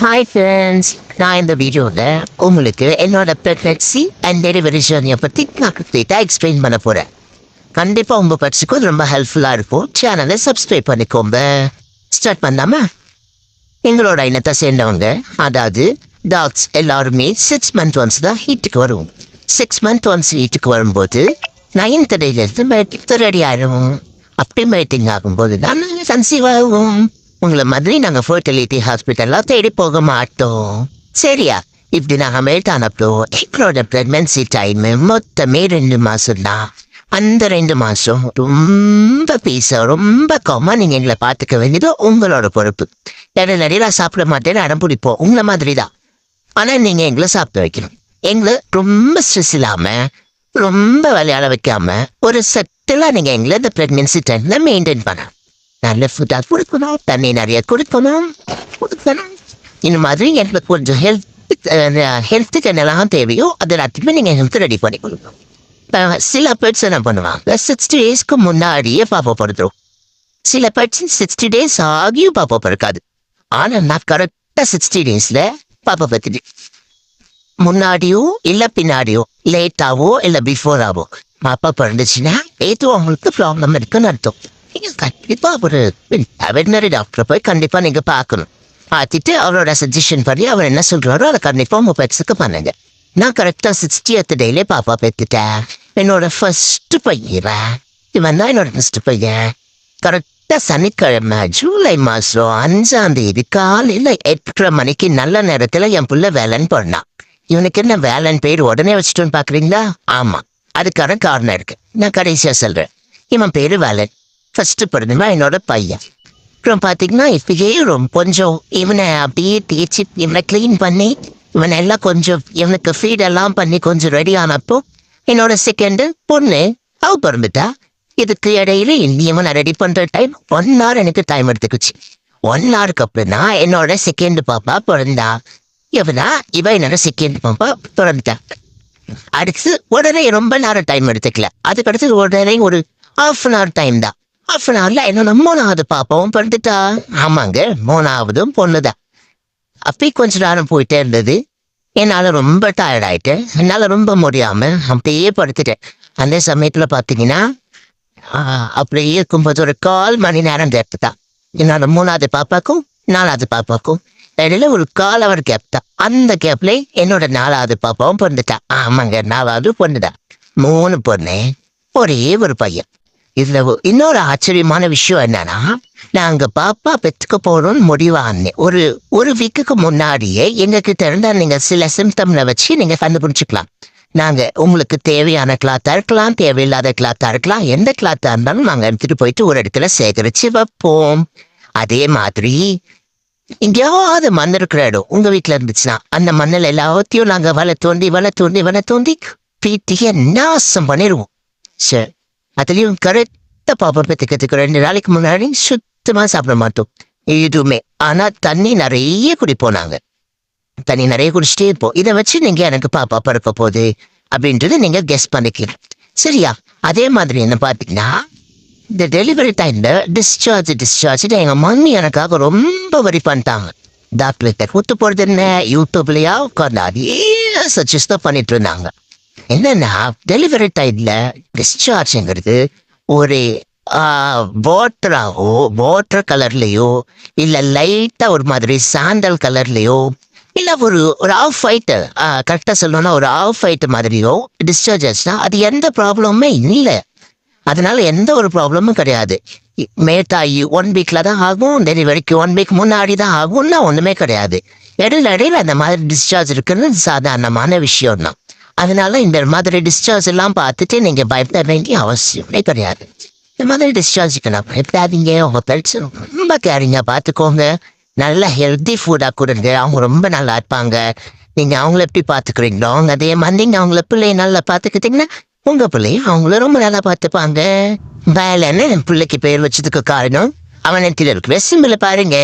Hi friends, நான் இந்த வீடியோவில் உங்களுக்கு என்னோட ப்ரெக்னன்சி அண்ட் டெலிவரி ஜேர்னியை பற்றி நான் கம்ப்ளீட்டாக எக்ஸ்பிளைன் பண்ண போகிறேன். கண்டிப்பாக உங்கள் பட்சிக்கும் ரொம்ப ஹெல்ப்ஃபுல்லாக இருக்கும். சேனலை சப்ஸ்கிரைப் பண்ணிக்கோங்க. ஸ்டார்ட் பண்ணாமா? எங்களோட இனத்தை சேர்ந்தவங்க, அதாவது டாக்ஸ் எல்லாருமே 6 months ஒன்ஸ் தான் ஹீட்டுக்கு வரும். 6 months ஒன்ஸ் ஹீட்டுக்கு வரும்போது 9th டேலேருந்து மேட்டிங் ரெடி ஆகிடும். அப்படி மேட்டிங் ஆகும்போது தான் நாங்கள் கன்சீவ் ஆகும். உங்களை மாதிரி நாங்கள் ஃபர்டிலிட்டி ஹாஸ்பிட்டல்லாம் தேடி போக மாட்டோம். சரியா? இப்படி நாங்கள் மேட் ஆனப்போ எங்களோட ப்ரெக்னன்சி டைமு மொத்தமே 2 மாதம் தான். அந்த 2 மாதம் ரொம்ப பீஸாக ரொம்ப காமாக நீங்கள் எங்களை பார்த்துக்க வேண்டியது உங்களோட பொறுப்பு. நிறைய நான் சாப்பிட மாட்டேன்னு அடம் பிடிப்போம், உங்களை மாதிரி தான். ஆனால் நீங்கள் எங்களை சாப்பிட வைக்கணும். எங்களை ரொம்ப ஸ்ட்ரெஸ் இல்லாமல் ரொம்ப விளையாட வைக்காமல் ஒரு செட்டிலாக நீங்கள் எங்களை இந்த ப்ரெக்னன்சி டைமில் மெயின்டைன் பண்ண நல்ல ஃபுட்டாக கொடுக்கணும், தண்ணி நிறைய கொடுக்கணும். இந்த மாதிரி எங்களுக்கு கொஞ்சம் ஹெல்த்துக்கு என்னெல்லாம் தேவையோ அது எல்லாத்தையுமே நீங்கள் ஹெல்த் ரெடி பண்ணி கொடுக்கணும். சில பேர்ஸ் என்ன பண்ணுவாங்க, 60 daysக்கு முன்னாடியே பாப்பா படுத்துரும். சில பேர்ஸ் 60 days ஆகியும் பாப்பா படுக்காது. ஆனால் நான் கரெக்டாக 60 daysல பாப்பா பத்துட்டு முன்னாடியோ இல்லை பின்னாடியோ லேட்டாவோ இல்லை பிஃபோராவோ பாப்பா பிறந்துச்சுன்னா ஏதோ அவங்களுக்கு ப்ராப்ளம் இருக்குன்னு அர்த்தம். நீங்கள் கண்டிப்பாக ஒரு வெட்டினரி டாக்டரை போய் கண்டிப்பாக நீங்கள் பார்க்கணும். பார்த்துட்டு அவரோட சஜஷன் படி அவர் என்ன சொல்கிறாரோ அதை கண்டிப்பாக உங்கள் பெட்ஸுக்கு பண்ணுங்க. நான் கரெக்டாக 60th டேலே பாப்பா பெற்றுட்டேன். என்னோட ஃபர்ஸ்ட் பையன் இவன் தான் என்னோட ஃபர்ஸ்ட் பையன். கரெக்டாக சனிக்கிழமை ஜூலை மாதம் 5ஆம் தேதி காலையில் 8:30 மணிக்கு நல்ல நேரத்தில் என் பிள்ளை வேலைன்னு போனான். இவனுக்கு என்ன வேலைன்னு பேர் உடனே வச்சுட்டோன்னு பார்க்குறீங்களா? ஆமாம், அதுக்கான காரணம் இருக்கு. நான் கடைசியாக சொல்கிறேன். இவன் பேர் வேலன். ஃபர்ஸ்ட் பிறந்தவன் என்னோட பையன். அப்புறம் பார்த்தீங்கன்னா இப்பயே ரொம்ப கொஞ்சம் இவனை அப்படியே தேய்ச்சி இவனை க்ளீன் பண்ணி இவனை எல்லாம் கொஞ்சம் இவனுக்கு ஃபீடெல்லாம் பண்ணி கொஞ்சம் ரெடி ஆனப்போ என்னோட செகண்டு பொண்ணு அவ பிறந்துட்டா. இதுக்கு இடையில இவனை ரெடி பண்ணுற டைம் 1 hour எனக்கு டைம் எடுத்துக்குச்சு. 1 hourக்கு அப்புறம் தான் என்னோட செகண்ட் பாப்பா பிறந்தா. இவன் என்னோட செகண்ட் பாப்பா பிறந்துட்டா. அடுத்து உடனே ரொம்ப நேரம் டைம் எடுத்துக்கல. அதுக்கடுத்து உடனே ஒரு 1/2 hour டைம் தான். 1/2 hourல என்னோட 3ஆவது பாப்பாவும் பிறந்துட்டா. ஆமாங்க, 3ஆவதும் பொண்ணுதான். அப்படி கொஞ்ச நேரம் போயிட்டே இருந்தது. என்னால் ரொம்ப டயர்ட் ஆயிட்டேன். என்னால் ரொம்ப முடியாமல் அப்படியே படுத்துட்டேன். அந்த சமயத்தில் பார்த்தீங்கன்னா அப்படியே இருக்கும்போது ஒரு 1/4 மணி நேரம் கேப் தான். என்னோட 3ஆவது பாப்பாக்கும் 4ஆவது பாப்பாக்கும் இடையில ஒரு 1/4 hour கேப் தான். அந்த கேப்ல என்னோட 4ஆவது பாப்பாவும் பிறந்துட்டா. ஆமாங்க, 4ஆவது பொண்ணுதான். 3 பொண்ணு, ஒரே ஒரு பையன். இதுல இன்னொரு ஆச்சரியமான விஷயம் என்னன்னா, நாங்க பாப்பா பெற்றுக்க போறோம்னு முடிவானேன் ஒரு வீக்குக்கு முன்னாடியே எங்ககிட்ட இருந்தா நீங்க சில சிம்டம்ல வச்சு நீங்க கண்டுபிடிச்சிக்கலாம். நாங்க உங்களுக்கு தேவையான கிளாத்தா இருக்கலாம், தேவையில்லாத கிளாத்தா இருக்கலாம், எந்த கிளாத்தா இருந்தாலும் நாங்க எடுத்துட்டு போயிட்டு ஒரு இடத்துல சேகரிச்சு வைப்போம். அதே மாதிரி எங்கேயாவது மண் இருக்கிற இடம் உங்க வீட்டுல இருந்துச்சுன்னா அந்த மண்ணில் எல்லாத்தையும் நாங்க வலை தோண்டி பீட்டிய நாசம் பண்ணிடுவோம். சரி, அதுலயும் கரெக்டா பாப்பா பெற்றுக்கிறதுக்கு 2 நாளைக்கு முன்னாடி சுத்தமா சாப்பிட மாட்டோம் எதுவுமே. ஆனா தண்ணி நிறைய குடிப்போம். நாங்க தண்ணி நிறைய குடிச்சிட்டே இருப்போம். இதை வச்சு நீங்க எனக்கு பாப்பா பிறக்க போகுது அப்படின்றது நீங்க கெஸ் பண்ணிக்கலாம். சரியா? அதே மாதிரி என்ன பார்த்தீங்கன்னா, இந்த டெலிவரி டைம்ல டிஸ்சார்ஜ் எங்க மம்மி எனக்காக ரொம்ப வரி பண்ணிட்டாங்க. டாக்டர்கிட்ட கூத்து போறது என்ன, யூடியூப்லயா உட்காந்து அதே சஜஸ்ட் தான் பண்ணிட்டு இருந்தாங்க. என்னன்னா, டெலிவரி டைம்ல டிஸ்சார்ஜ்ங்கிறது ஒரு வாட்டர் கலர்லயோ இல்ல லைட்டா ஒரு மாதிரி சாண்டல் கலர்லயோ இல்ல ஒரு ஆஃப் ஒயிட், கரெக்டா சொல்லணும்னா ஒரு ஆஃப் ஒயிட் மாதிரியோ டிஸ்சார்ஜ் ஆச்சுன்னா அது எந்த ப்ராப்ளமுமே இல்லை. அதனால எந்த ஒரு ப்ராப்ளமும் கிடையாது. மேட்டாகி 1 weekல தான் ஆகும், டெலிவரிக்கு 1 week முன்னாடி தான் ஆகும்னா ஒண்ணுமே கிடையாது. இடையில அந்த மாதிரி டிஸ்சார்ஜ் இருக்குன்னு சாதாரணமான விஷயம் தான். அதனால இந்த மாதிரி டிஸ்சார்ஜ் எல்லாம் பார்த்துட்டு நீங்க பயப்பட வேண்டிய அவசியமே கிடையாது. இந்த மாதிரி டிஸ்சார்ஜுக்கு நான் பயப்படாதீங்க. உங்க பெட்ஸ் ரொம்ப கேரிங்கா பார்த்துக்கோங்க. நல்ல ஹெல்த்தி ஃபுட்டா கொடுங்க. அவங்க ரொம்ப நல்லா இருப்பாங்க. நீங்க அவங்கள எப்படி பார்த்துக்கிறீங்களோ அதே மாதிரி நீங்க அவங்கள பிள்ளைய நல்லா பார்த்துக்கிட்டீங்கன்னா உங்க பிள்ளையும் அவங்கள ரொம்ப நல்லா பார்த்துப்பாங்க. வேலைன்னு என் பிள்ளைக்கு பேர் வச்சதுக்கு காரணம் அவன் நெத்தில இருக்கிற சிம்பிளை பாருங்க.